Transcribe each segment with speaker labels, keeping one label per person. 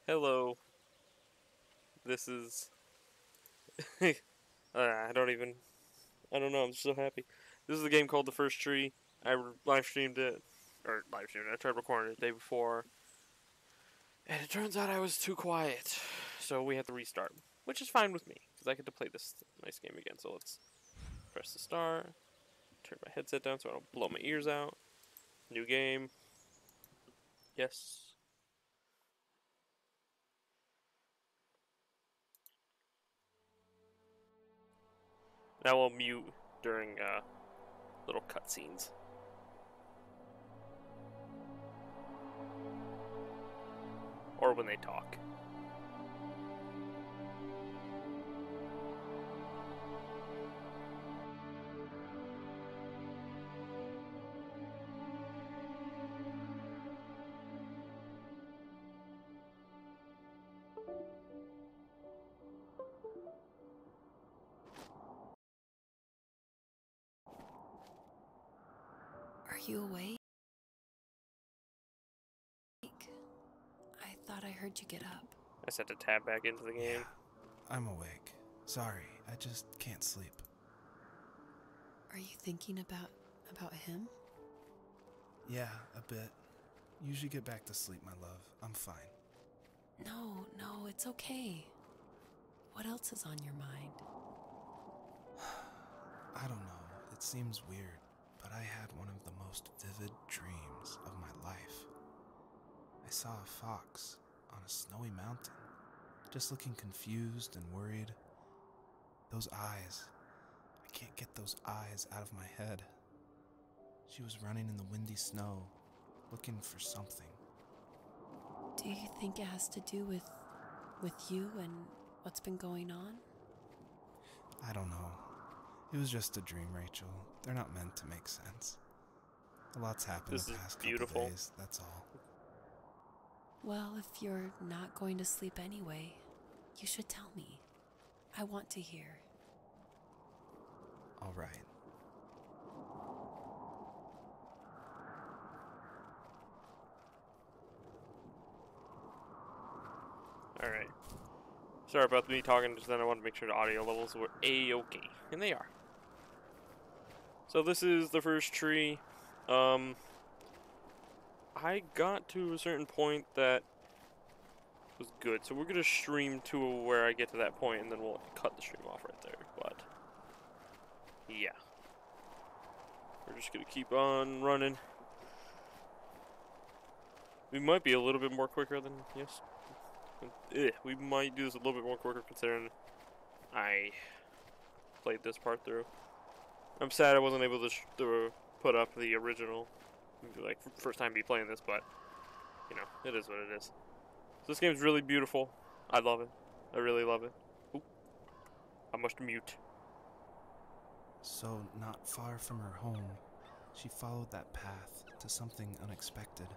Speaker 1: Hello. This is. I don't even. I don't know. I'm just so happy. This is a game called The First Tree. Live streamed it, or live streamed it. I tried recording it the day before, and it turns out I was too quiet, so we had to restart, which is fine with me because I get to play this nice game again. So let's press the start. Turn my headset down so I don't blow my ears out. New game. Yes. Now I'll mute during little cutscenes. Or when they talk.
Speaker 2: Are you awake? I thought I heard you get up.
Speaker 1: I just had to tab back into the game.
Speaker 3: Yeah, I'm awake. Sorry, I just can't sleep.
Speaker 2: Are you thinking about him?
Speaker 3: Yeah, a bit. Usually get back to sleep, my love. I'm fine.
Speaker 2: No, it's okay. What else is on your mind?
Speaker 3: I don't know, it seems weird, but I had one of the most vivid dreams of my life. I saw a fox on a snowy mountain, just looking confused and worried. Those eyes, I can't get those eyes out of my head. She was running in the windy snow, looking for something.
Speaker 2: Do you think it has to do with you and what's been going on?
Speaker 3: I don't know. It was just a dream, Rachel. They're not meant to make sense. A lot's happened
Speaker 1: This
Speaker 3: the
Speaker 1: is
Speaker 3: past
Speaker 1: beautiful.
Speaker 3: couple days, that's all.
Speaker 2: Well, if you're not going to sleep anyway, you should tell me. I want to hear.
Speaker 3: All right.
Speaker 1: Alright. Sorry about me talking, just then I wanted to make sure the audio levels were A-okay. And they are. So this is The First Tree. I got to a certain point that was good. So we're going to stream to where I get to that point, and then we'll cut the stream off right there. But, yeah. We're just going to keep on running. We might be a little bit more quicker than, yes. We might do this a little bit more quicker considering I played this part through. I'm sad I wasn't able to put up the original, like, first time me playing this, but, you know, it is what it is. So this game's really beautiful. I love it. I really love it. Oop. I must mute.
Speaker 3: So, not far from her home, she followed that path to something unexpected.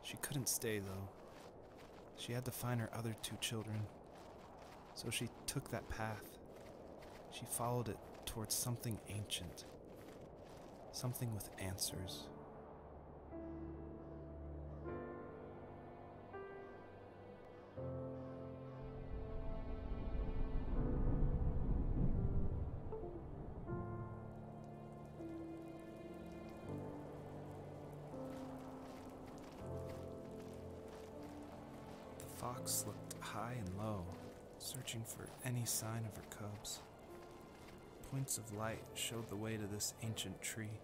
Speaker 3: She couldn't stay, though. She had to find her other two children. So she took that path. She followed it towards something ancient. Something with answers. The fox looked high and low, searching for any sign of her cubs. Points of light showed the way to this ancient tree.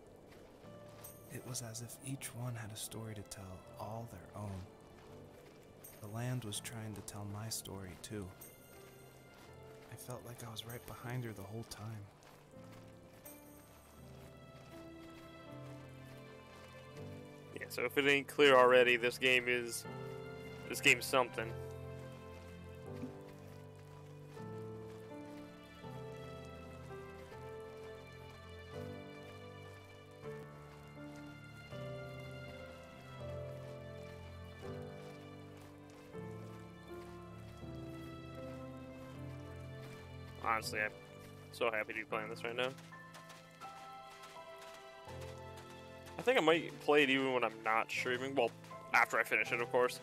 Speaker 3: It was as if each one had a story to tell, all their own. The land was trying to tell my story, too. I felt like I was right behind her the whole time.
Speaker 1: Yeah, so if it ain't clear already, this game's something. honestly, I'm so happy to be playing this right now. I think I might play it even when I'm not streaming. Well, after I finish it, of course.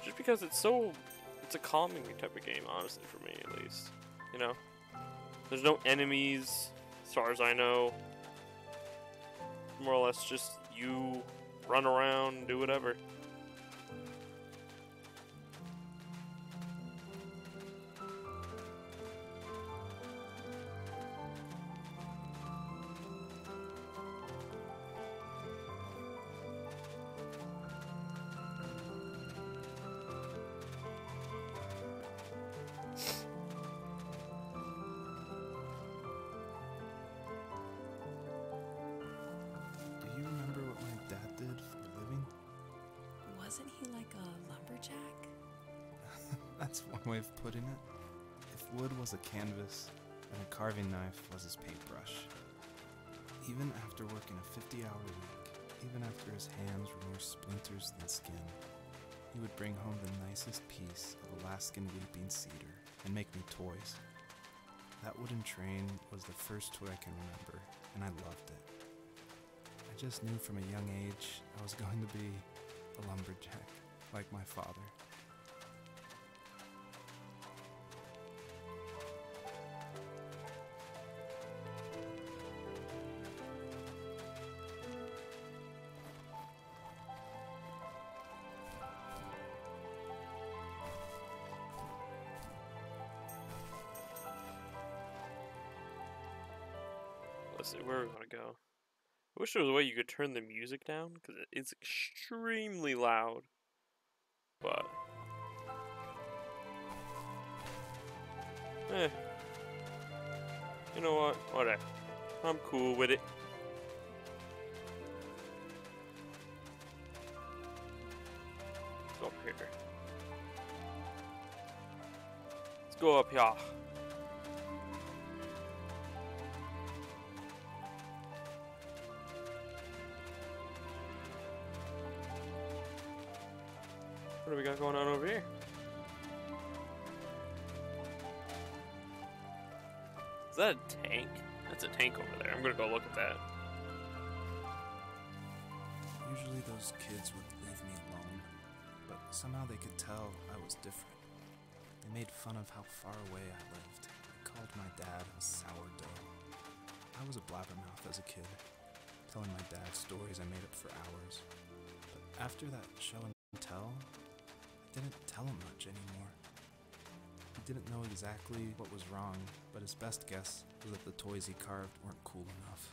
Speaker 1: Just because it's a calming type of game, honestly, for me at least. You know? There's no enemies, as far as I know. More or less just you run around, do whatever.
Speaker 3: Do you remember what my dad did for a living?
Speaker 2: Wasn't he like a lumberjack?
Speaker 3: That's one way of putting it. If wood was a canvas, then a carving knife was his paintbrush. Even after working a 50-hour week, even after his hands were more splinters than skin, he would bring home the nicest piece of Alaskan weeping cedar and make me toys. That wooden train was the first toy I can remember, and I loved it. I just knew from a young age I was going to be a lumberjack, like my father.
Speaker 1: Let's see, where are we gonna go? I wish there was a way you could turn the music down, because it's extremely loud. But... you know what? Whatever. I'm cool with it. Let's go up here. Let's go up here. What do we got going on over here? Is that a tank? That's a tank over there. I'm gonna go look at that.
Speaker 3: Usually those kids would leave me alone, but somehow they could tell I was different. They made fun of how far away I lived. They called my dad a sourdough. I was a blabbermouth as a kid, telling my dad stories I made up for hours. But after that show and tell, I didn't tell him much anymore. He didn't know exactly what was wrong, but his best guess was that the toys he carved weren't cool enough.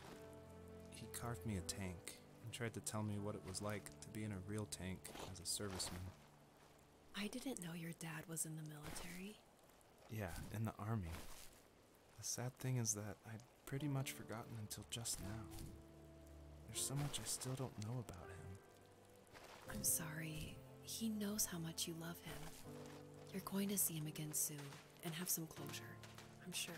Speaker 3: He carved me a tank and tried to tell me what it was like to be in a real tank as a serviceman.
Speaker 2: I didn't know your dad was in the military.
Speaker 3: Yeah, in the army. The sad thing is that I'd pretty much forgotten until just now. There's so much I still don't know about him.
Speaker 2: I'm sorry. He knows how much you love him. You're going to see him again soon and have some closure, I'm sure.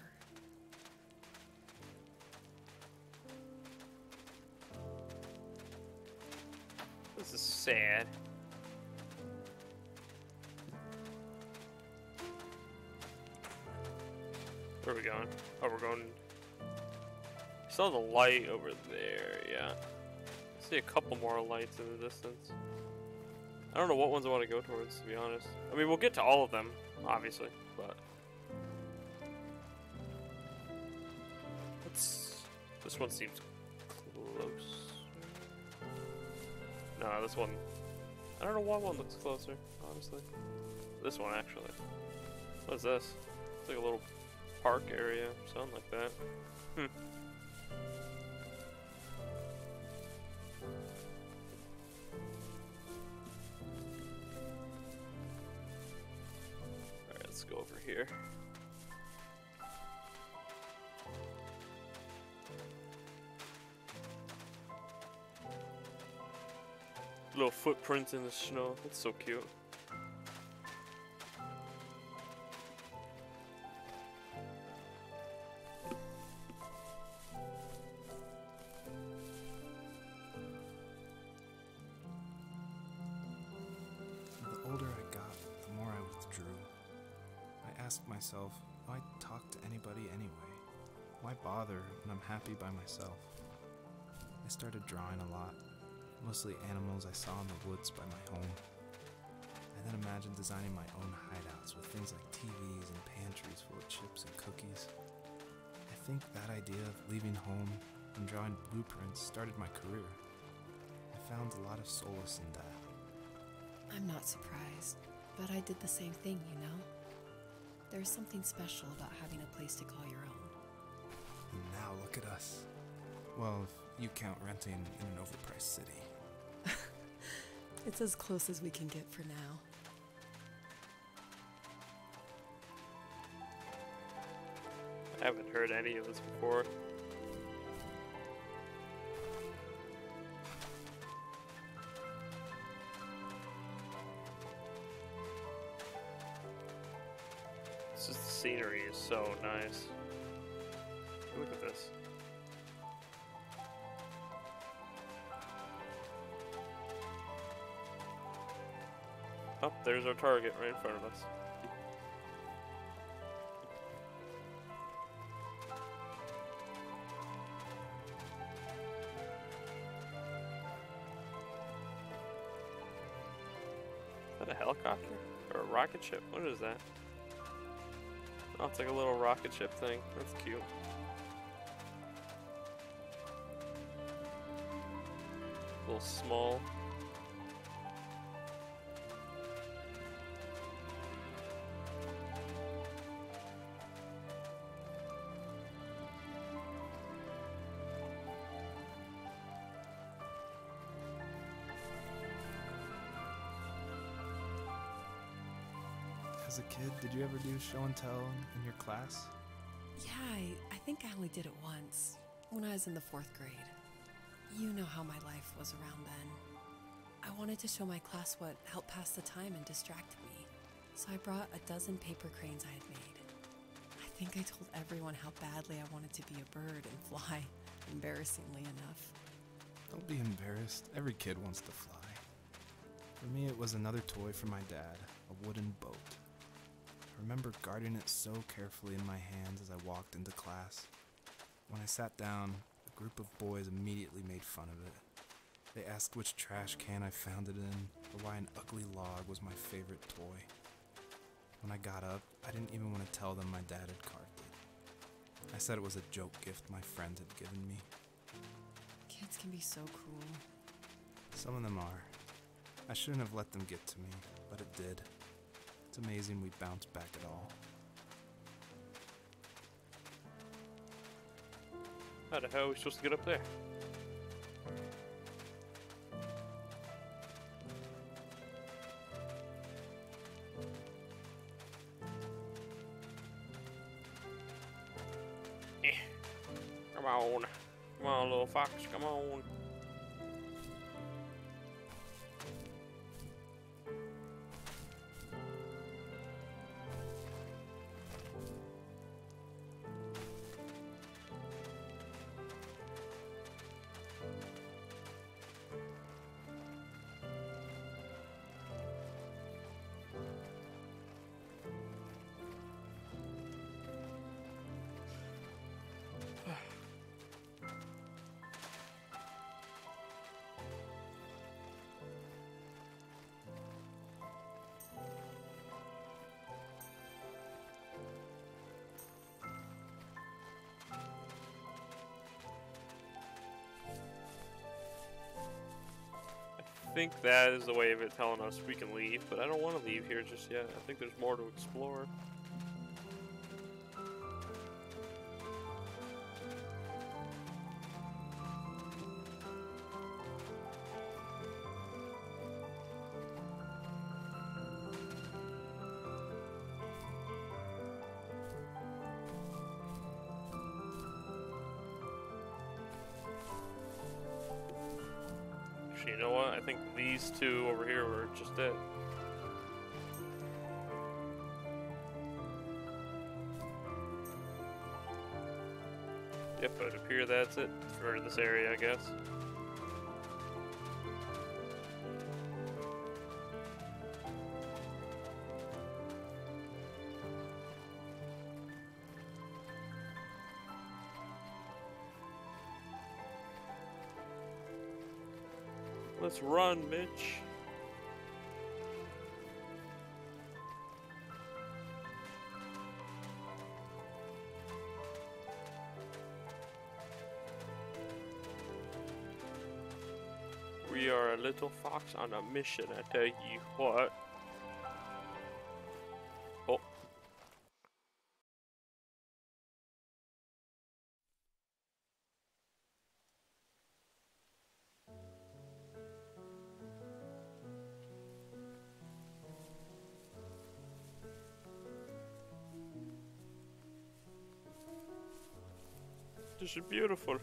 Speaker 1: This is sad. Where are we going? Oh, we're going... I saw the light over there, yeah. I see a couple more lights in the distance. I don't know what ones I want to go towards, to be honest. I mean, we'll get to all of them, obviously, but... This one seems close. No, this one... I don't know what one looks closer, honestly. This one, actually. What is this? It's like a little park area, or something like that. Alright, let's go over here. Little footprints in the snow. That's so cute.
Speaker 3: The older I got, the more I withdrew. I asked myself, Why talk to anybody anyway? Why bother when I'm happy by myself? I started drawing a lot, mostly animals I saw in the woods by my home. I then imagined designing my own hideouts with things like TVs and pantries full of chips and cookies. I think that idea of leaving home and drawing blueprints started my career. I found a lot of solace in that.
Speaker 2: I'm not surprised, but I did the same thing, you know? There's something special about having a place to call your own.
Speaker 3: And now look at us. Well, if you count renting in an overpriced city.
Speaker 2: It's as close as we can get for now.
Speaker 1: I haven't heard any of this before. It's just the scenery is so nice. Look at this. Oh, there's our target right in front of us. Is that a helicopter? Or a rocket ship? What is that? Oh, it's like a little rocket ship thing. That's cute. A little small.
Speaker 3: As a kid, did you ever do show and tell in your class?
Speaker 2: Yeah, I think I only did it once, when I was in the 4th grade. You know how my life was around then. I wanted to show my class what helped pass the time and distract me, so I brought a dozen paper cranes I had made. I think I told everyone how badly I wanted to be a bird and fly, embarrassingly enough.
Speaker 3: Don't be embarrassed. Every kid wants to fly. For me, it was another toy from my dad, a wooden boat. I remember guarding it so carefully in my hands as I walked into class. When I sat down, a group of boys immediately made fun of it. They asked which trash can I found it in, or why an ugly log was my favorite toy. When I got up, I didn't even want to tell them my dad had carved it. I said it was a joke gift my friend had given me.
Speaker 2: Kids can be so cruel.
Speaker 3: Some of them are. I shouldn't have let them get to me, but it did. It's amazing we bounced back at all.
Speaker 1: How the hell are we supposed to get up there? Come on. Come on, little fox. Come on. I think that is the way of it telling us we can leave, but I don't want to leave here just yet. I think there's more to explore. Actually, you know what? I think these two over here were just it. Yep, it would appear that's it for this area, I guess. Let's run, Mitch. We are a little fox on a mission, I tell you what. Oh. This is beautiful.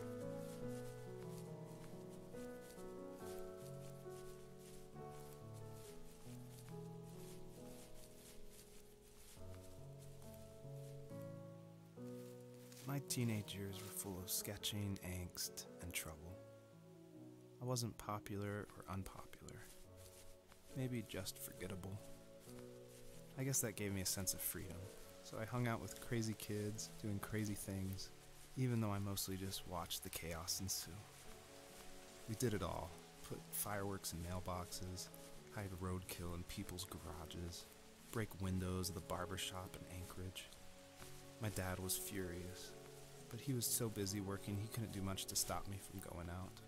Speaker 3: My teenage years were full of sketching, angst, and trouble. I wasn't popular or unpopular. Maybe just forgettable. I guess that gave me a sense of freedom. So I hung out with crazy kids, doing crazy things, even though I mostly just watched the chaos ensue. We did it all. Put fireworks in mailboxes, hide roadkill in people's garages, break windows of the barber shop in Anchorage. My dad was furious, but he was so busy working he couldn't do much to stop me from going out.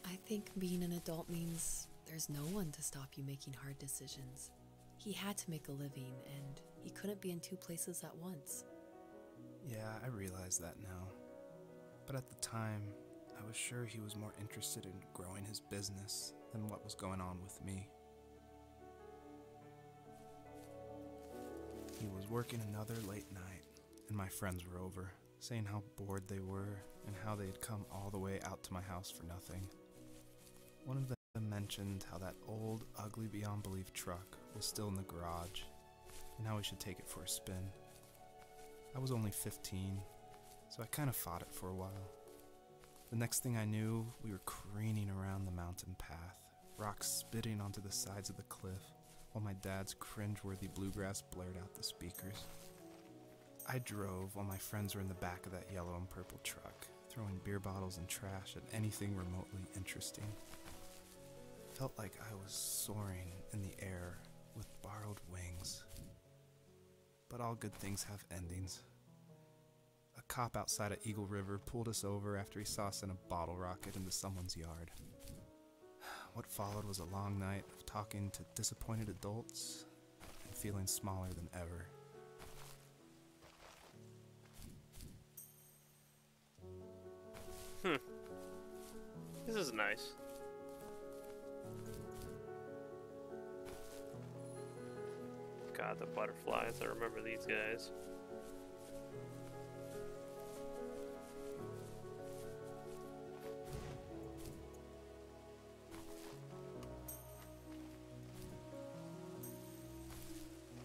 Speaker 2: I think being an adult means there's no one to stop you making hard decisions. He had to make a living, and he couldn't be in two places at once.
Speaker 3: Yeah, I realize that now. But at the time, I was sure he was more interested in growing his business than what was going on with me. He was working another late night, and my friends were over, saying how bored they were and how they had come all the way out to my house for nothing. One of them mentioned how that old, ugly beyond belief truck was still in the garage, and how we should take it for a spin. I was only 15, so I kind of fought it for a while. The next thing I knew, we were careening around the mountain path, rocks spitting onto the sides of the cliff, while my dad's cringeworthy bluegrass blared out the speakers. I drove while my friends were in the back of that yellow and purple truck, throwing beer bottles and trash at anything remotely interesting. Felt like I was soaring in the air with borrowed wings. But all good things have endings. A cop outside of Eagle River pulled us over after he saw us in a bottle rocket into someone's yard. What followed was a long night of talking to disappointed adults and feeling smaller than ever.
Speaker 1: This is nice. God, the butterflies. I remember these guys.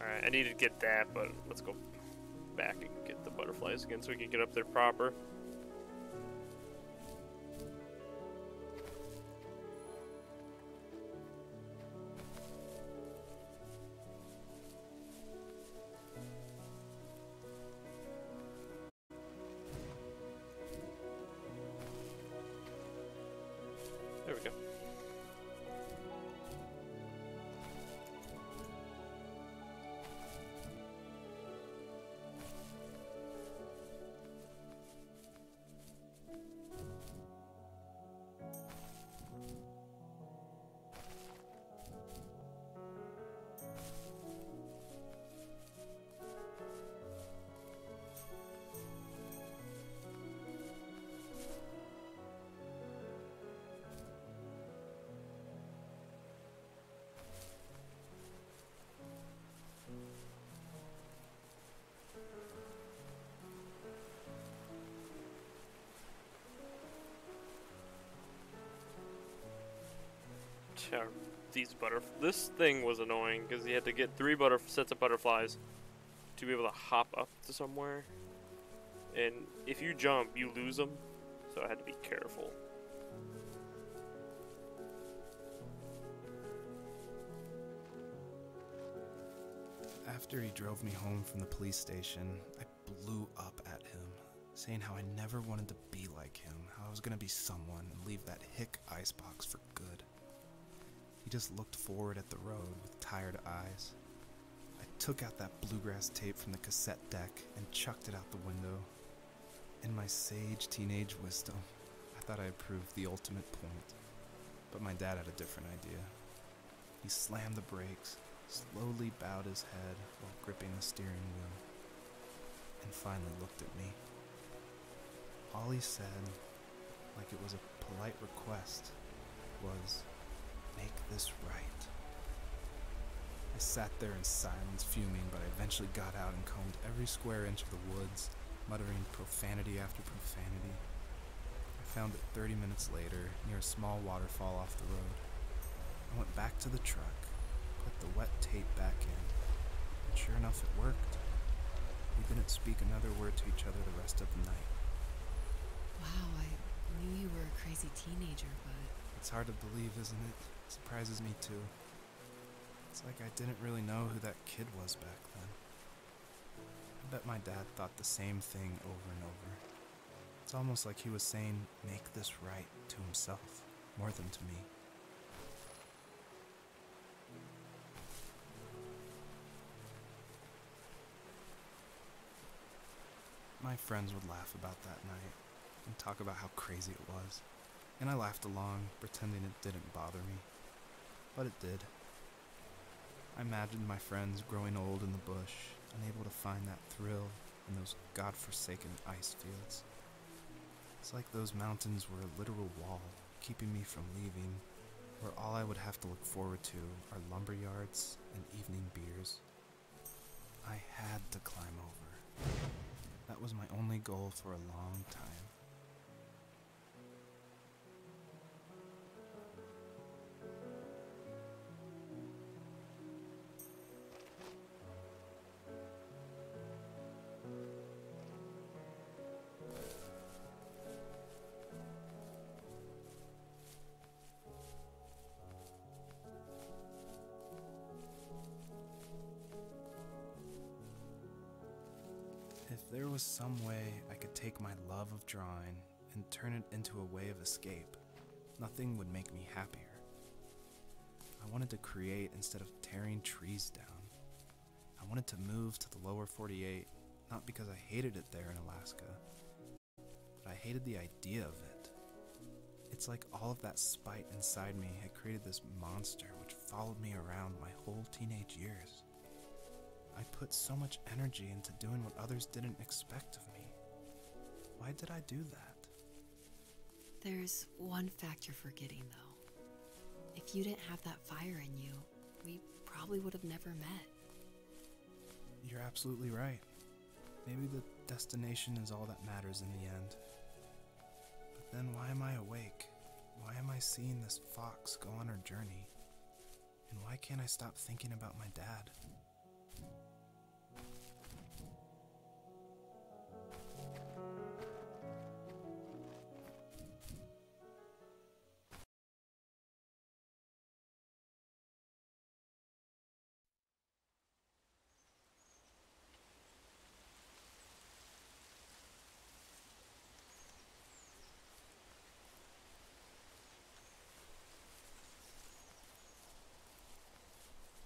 Speaker 1: Alright, I need to get that, but let's go back and get the butterflies again so we can get up there proper. There we go. This thing was annoying because you had to get 3 sets of butterflies to be able to hop up to somewhere, and if you jump you lose them, so I had to be careful.
Speaker 3: After he drove me home from the police station, I blew up at him, saying how I never wanted to be like him, how I was gonna be someone and leave that hick icebox for good. He just looked forward at the road with tired eyes. I took out that bluegrass tape from the cassette deck and chucked it out the window. In my sage teenage wisdom, I thought I proved the ultimate point, but my dad had a different idea. He slammed the brakes, slowly bowed his head while gripping the steering wheel, and finally looked at me. All he said, like it was a polite request, was, "Make this right." I sat there in silence, fuming, but I eventually got out and combed every square inch of the woods, muttering profanity after profanity. I found it 30 minutes later, near a small waterfall off the road. I went back to the truck, put the wet tape back in, and sure enough it worked. We didn't speak another word to each other the rest of the night.
Speaker 2: Wow, I knew you were a crazy teenager, but...
Speaker 3: It's hard to believe, isn't it? It surprises me too. It's like I didn't really know who that kid was back then. I bet my dad thought the same thing over and over. It's almost like he was saying, "Make this right," to himself, more than to me. My friends would laugh about that night and talk about how crazy it was, and I laughed along, pretending it didn't bother me. But it did. I imagined my friends growing old in the bush, unable to find that thrill in those godforsaken ice fields. It's like those mountains were a literal wall, keeping me from leaving, where all I would have to look forward to are lumber yards and evening beers. I had to climb over. That was my only goal for a long time. If there was some way I could take my love of drawing and turn it into a way of escape, nothing would make me happier. I wanted to create instead of tearing trees down. I wanted to move to the lower 48, not because I hated it there in Alaska, but I hated the idea of it. It's like all of that spite inside me had created this monster which followed me around my whole teenage years. I put so much energy into doing what others didn't expect of me. Why did I do that?
Speaker 2: There's one fact you're forgetting, though. If you didn't have that fire in you, we probably would have never met.
Speaker 3: You're absolutely right. Maybe the destination is all that matters in the end. But then why am I awake? Why am I seeing this fox go on her journey? And why can't I stop thinking about my dad?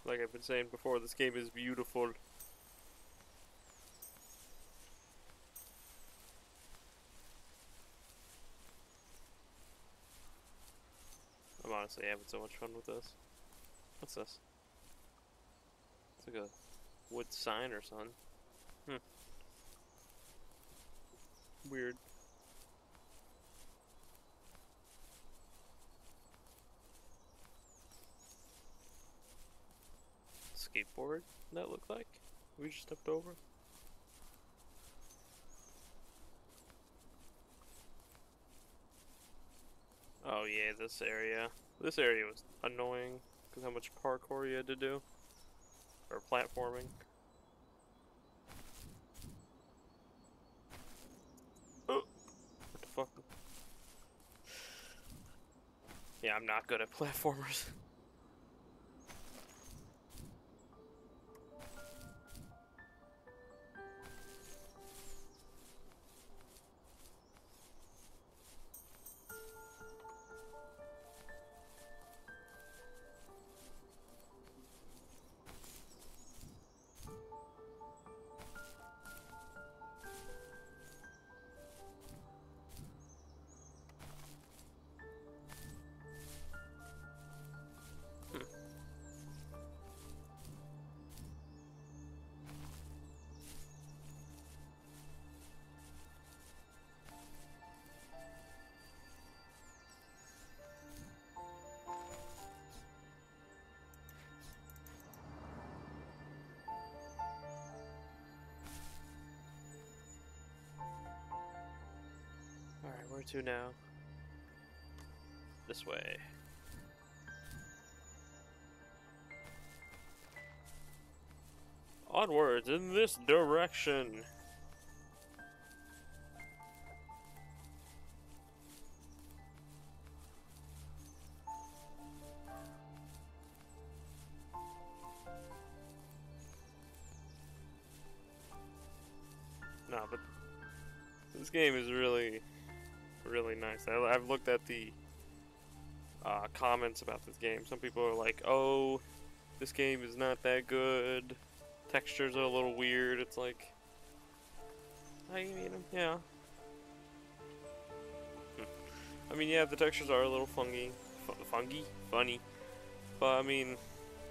Speaker 1: Like I've been saying before, this game is beautiful. I'm honestly having so much fun with this. What's this? It's like a wood sign or something. Weird. Skateboard, that look like? We just stepped over? Oh yeah, this area. This area was annoying because how much parkour you had to do. Or platforming. Oh! What the fuck? Yeah, I'm not good at platformers. where to now? This way. Onwards in this direction. No, but this game is really, really nice. I've looked at the comments about this game. Some people are like, "Oh, this game is not that good. Textures are a little weird." It's like, I mean, yeah. I mean, yeah, the textures are a little funny, but I mean,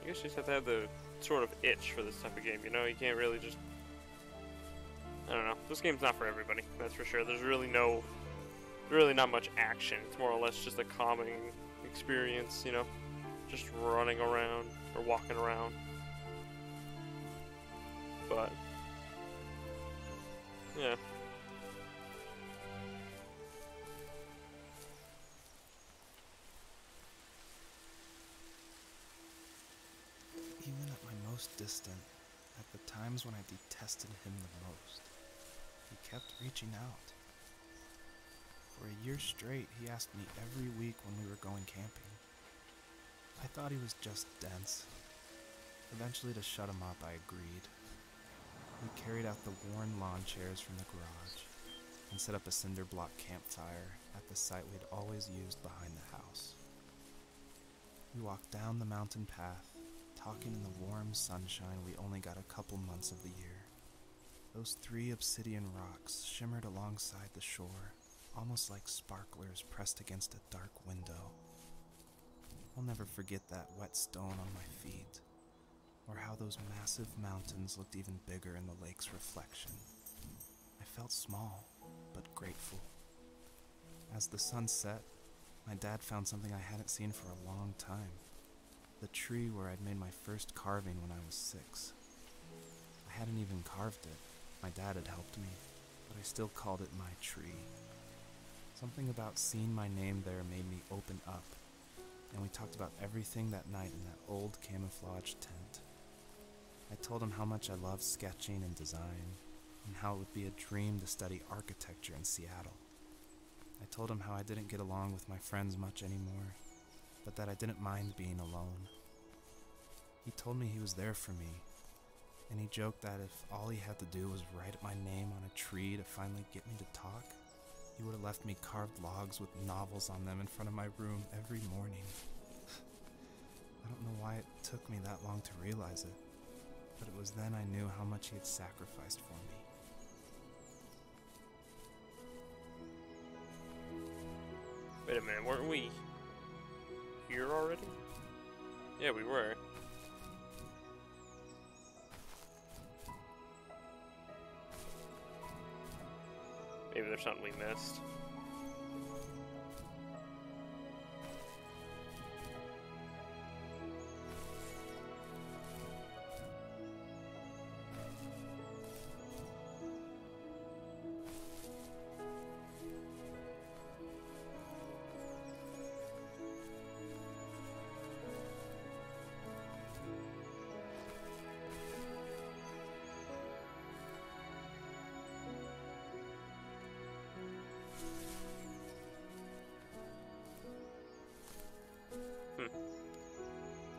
Speaker 1: I guess you just have to have the sort of itch for this type of game. You know, you can't really just. I don't know. This game's not for everybody. That's for sure. There's really not much action. It's more or less just a calming experience. You know, just running around or walking around. But yeah.
Speaker 3: Even at my most distant, at the times when I detested him the most, he kept reaching out. For a year straight, he asked me every week when we were going camping. I thought he was just dense. Eventually, to shut him up, I agreed. We carried out the worn lawn chairs from the garage and set up a cinder block campfire at the site we'd always used behind the house. We walked down the mountain path, talking in the warm sunshine we only got a couple months of the year. Those 3 obsidian rocks shimmered alongside the shore, almost like sparklers pressed against a dark window. I'll never forget that wet stone on my feet, or how those massive mountains looked even bigger in the lake's reflection. I felt small, but grateful. As the sun set, my dad found something I hadn't seen for a long time. The tree where I'd made my first carving when I was 6. I hadn't even carved it. My dad had helped me, but I still called it my tree. Something about seeing my name there made me open up, and we talked about everything that night in that old camouflage tent. I told him how much I loved sketching and design, and how it would be a dream to study architecture in Seattle. I told him how I didn't get along with my friends much anymore, but that I didn't mind being alone. He told me he was there for me, and he joked that if all he had to do was write my name on a tree to finally get me to talk, he would have left me carved logs with novels on them in front of my room every morning. I don't know why it took me that long to realize it, but it was then I knew how much he had sacrificed for me.
Speaker 1: Wait a minute, weren't we here already? Yeah, we were. Maybe there's something we missed.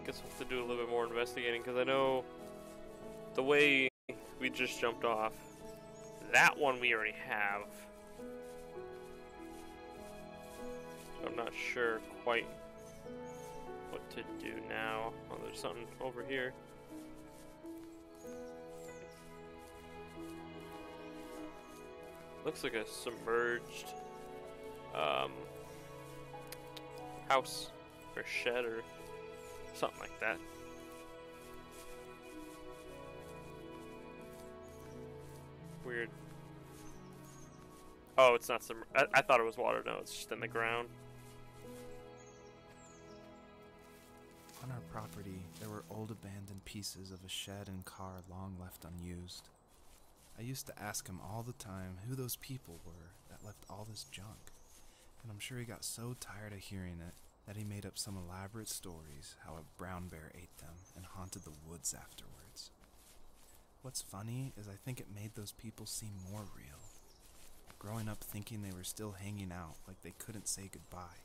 Speaker 1: Guess we'll have to do a little bit more investigating, because I know the way we just jumped off, that one we already have. So I'm not sure quite what to do now. Oh, there's something over here. Looks like a submerged house or shed or something like that. Weird. Oh, it's not I thought it was water. No, it's just in the ground.
Speaker 3: On our property, there were old abandoned pieces of a shed and car long left unused. I used to ask him all the time who those people were that left all this junk. and I'm sure he got so tired of hearing it that he made up some elaborate stories how a brown bear ate them and haunted the woods afterwards. What's funny is I think it made those people seem more real. Growing up thinking they were still hanging out like they couldn't say goodbye.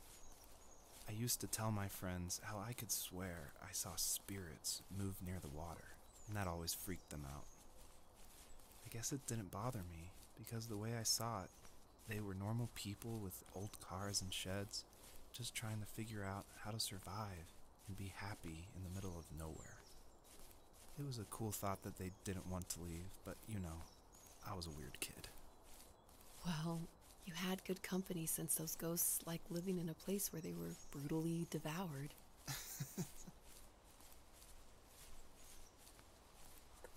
Speaker 3: I used to tell my friends how I could swear I saw spirits move near the water, and that always freaked them out. I guess it didn't bother me, because the way I saw it, they were normal people with old cars and sheds, just trying to figure out how to survive and be happy in the middle of nowhere. It was a cool thought that they didn't want to leave, but I was a weird kid.
Speaker 2: Well, you had good company since those ghosts like living in a place where they were brutally devoured.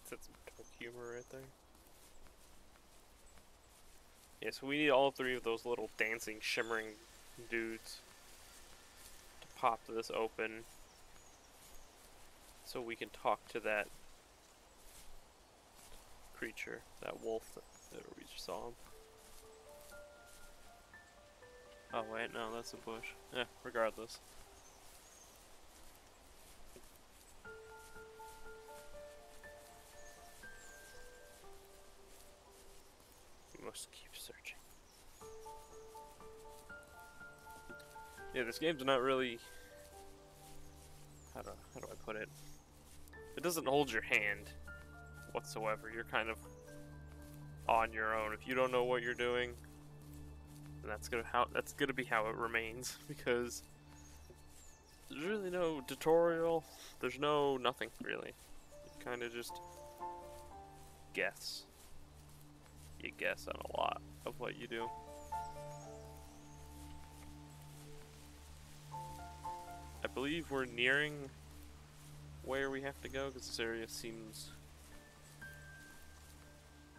Speaker 1: That's some dark humor right there. Yeah, so we need all three of those little dancing, shimmering dudes to pop this open so we can talk to that creature, that wolf that we just saw him. Oh wait, no, that's a bush. Yeah, regardless. We must keep searching. Yeah, this game's not really... How do I put it? It doesn't hold your hand whatsoever. You're kind of on your own. If you don't know what you're doing, then that's gonna be how it remains, because there's really no tutorial. There's no nothing really. You kind of just guess. You guess on a lot of what you do. I believe we're nearing where we have to go, because this area seems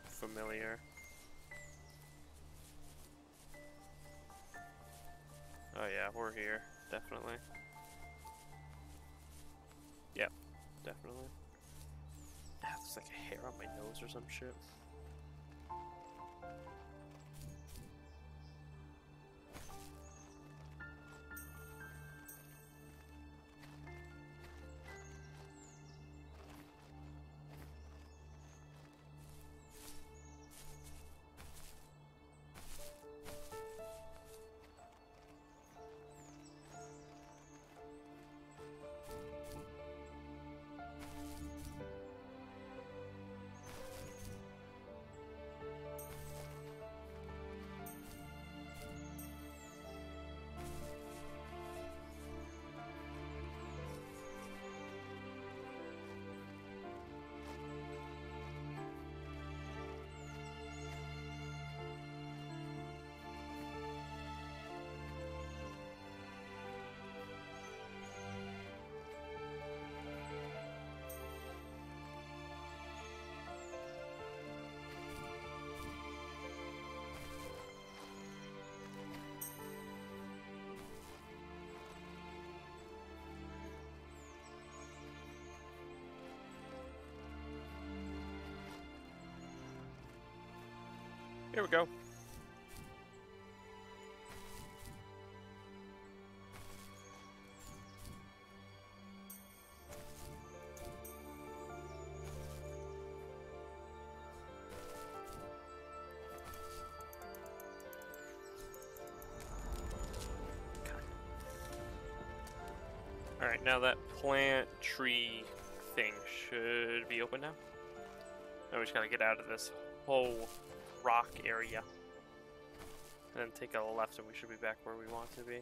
Speaker 1: familiar. Oh yeah, we're here, definitely. Yep, definitely. Ah, there's like a hair on my nose or some shit. Here we go. Alright, now that plant tree thing should be open now. Now we just gotta get out of this whole rock area. And then take a left and we should be back where we want to be.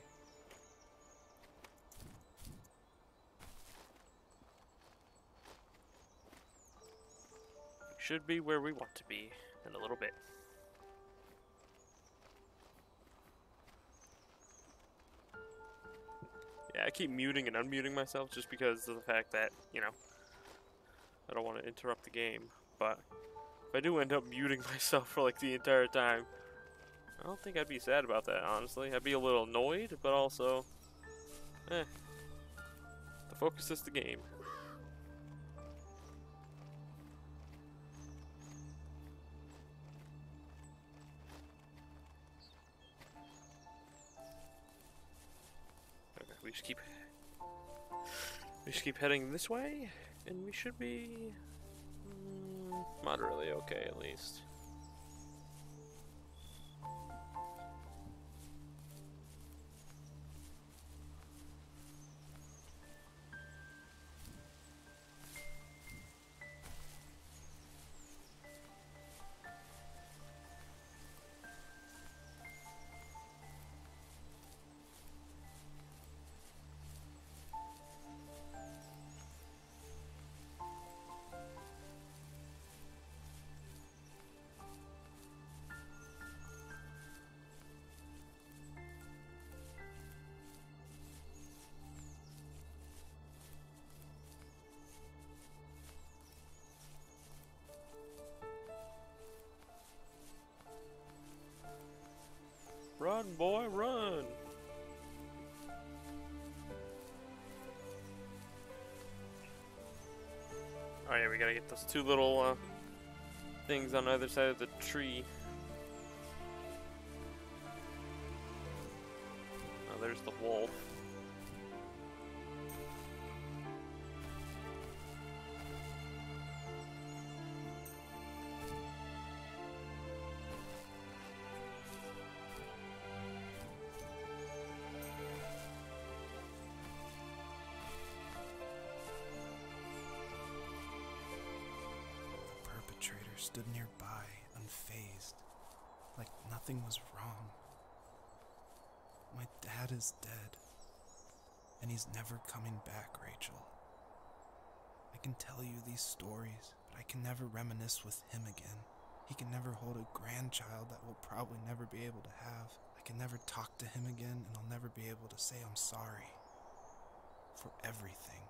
Speaker 1: We should be where we want to be in a little bit. Yeah, I keep muting and unmuting myself just because of the fact that, I don't want to interrupt the game. But if I do end up muting myself for like the entire time, I don't think I'd be sad about that, honestly. I'd be a little annoyed, but also, the focus is the game. we just keep heading this way, and we should be moderately okay at least. Run, boy, run! Oh yeah, we gotta get those two little things on the other side of the tree. Oh, there's the wolf.
Speaker 3: The perpetrator stood nearby, unfazed, like nothing was wrong. My dad is dead, and he's never coming back, Rachel. I can tell you these stories, but I can never reminisce with him again. He can never hold a grandchild that we'll probably never be able to have. I can never talk to him again, and I'll never be able to say I'm sorry for everything.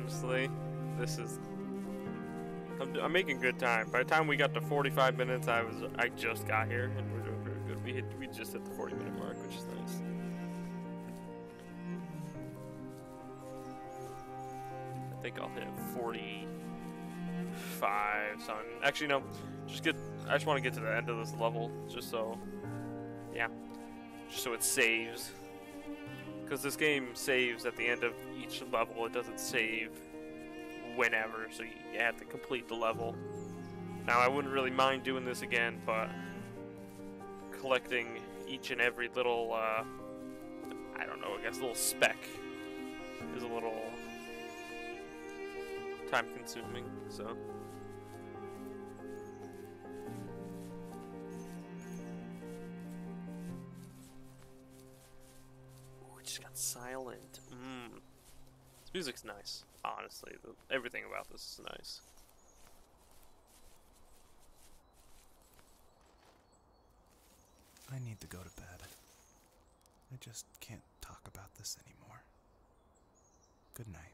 Speaker 1: honestly, this is. I'm making good time. By the time we got to 45 minutes, I just got here, and we're doing very good. We just hit the 40-minute mark, which is nice. I think I'll hit 45. Something. Actually, no. I just want to get to the end of this level, just so. Yeah. Just so it saves. Because this game saves at the end of each level. It doesn't save whenever, so you have to complete the level. Now, I wouldn't really mind doing this again, but collecting each and every little, I don't know, I guess little speck is a little time-consuming, so. Just got silent. This music's nice, honestly. Everything about this is nice.
Speaker 3: I need to go to bed. I just can't talk about this anymore. Good night.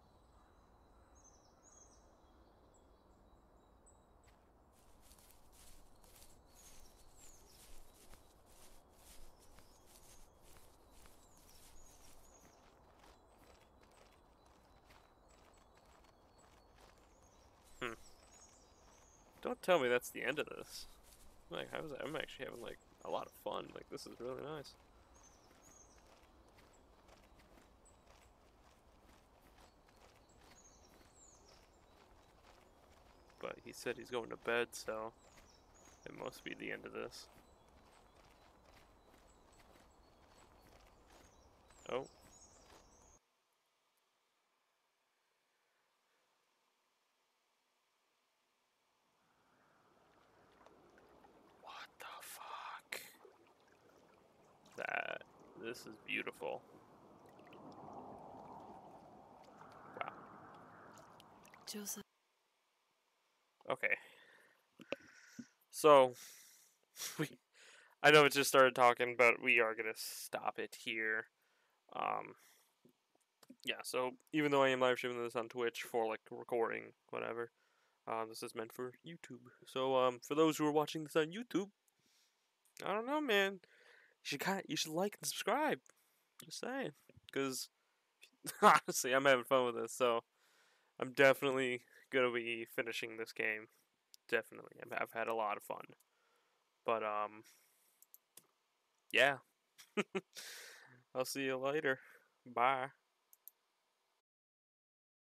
Speaker 1: Don't tell me that's the end of this. Like, I'm actually having, like, a lot of fun. Like, this is really nice. But he said he's going to bed, so it must be the end of this. Oh. What the fuck? This is beautiful. Wow.
Speaker 2: Joseph.
Speaker 1: Okay. So, I know it just started talking, but we are gonna stop it here. Yeah, so even though I am live streaming this on Twitch for like recording, whatever, this is meant for YouTube. So, for those who are watching this on YouTube, I don't know, man. You should like and subscribe. Just saying, because honestly, I'm having fun with this. So I'm definitely gonna be finishing this game. Definitely, I've had a lot of fun. But yeah. I'll see you later. Bye.